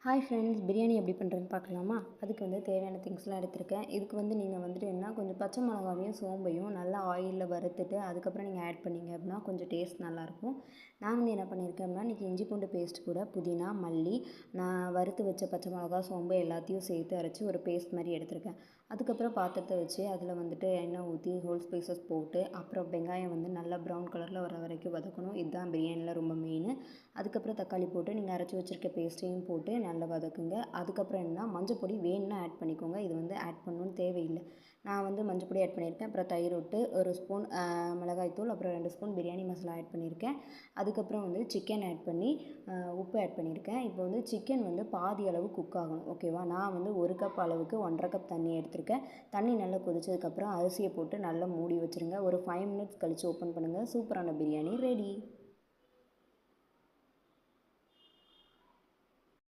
Hi friends, biryani எப்படி பண்ணுறதுன்னு பார்க்கலாமா? அதுக்கு வந்து தேவையான திங்ஸ்லாம் எடுத்திருக்கேன். இதுக்கு வந்து நீங்கள் வந்துட்டு என்ன கொஞ்சம் பச்சை மிளகாவையும் சோம்பையும் நல்லா ஆயிலில் வறுத்துட்டு அதுக்கப்புறம் நீங்கள் ஆட் பண்ணிங்க அப்படின்னா கொஞ்சம் டேஸ்ட் நல்லாயிருக்கும். நான் வந்து என்ன பண்ணியிருக்கேன் அப்படின்னா இன்றைக்கி இஞ்சி பூண்டு பேஸ்ட் கூட புதினா, மல்லி, நான் வறுத்து வச்ச பச்சை மிளகா, சோம்பு எல்லாத்தையும் சேர்த்து அரைச்சி ஒரு பேஸ்ட் மாதிரி எடுத்திருக்கேன். அதுக்கப்புறம் பாத்திரத்தை வச்சு அதில் வந்துட்டு எண்ணெய் ஊற்றி ஹோல் ஸ்பைசஸ் போட்டு அப்புறம் வெங்காயம் வந்து நல்லா ப்ரௌன் கலரில் வர வரைக்கும் வதக்கணும். இதுதான் பிரியாணியில் ரொம்ப மெயின். அதுக்கப்புறம் தக்காளி போட்டு நீங்கள் அரைச்சி வச்சுருக்க பேஸ்ட்டையும் போட்டு நல்லா வதக்குங்க. அதுக்கப்புறம் என்ன மஞ்சள் பொடி வேணும்னா ஆட் பண்ணிக்கோங்க. இது வந்து ஆட் பண்ணணும்னு தேவையில்லை. நான் வந்து மஞ்சள் பொடி ஆட் பண்ணியிருக்கேன். அப்புறம் தயிர் விட்டு 1 ஸ்பூன் மிளகாய்த்தூள், அப்புறம் 2 ஸ்பூன் பிரியாணி மசாலா ஆட் பண்ணியிருக்கேன். அதுக்கப்புறம் வந்து சிக்கன் ஆட் பண்ணி உப்பு ஆட் பண்ணியிருக்கேன். இப்போ வந்து சிக்கன் வந்து பாதி அளவு குக் ஆகணும். ஓகேவா? நான் வந்து 1 கப் அளவுக்கு 1 1/2 கப் தண்ணி எடுத்திருக்கேன். தண்ணி நல்லா கொதிச்சதுக்கப்புறம் அரிசியை போட்டு நல்லா மூடி வச்சுருங்க. ஒரு 5 மினிட்ஸ் கழித்து ஓப்பன் பண்ணுங்கள். சூப்பரான பிரியாணி ரெடி.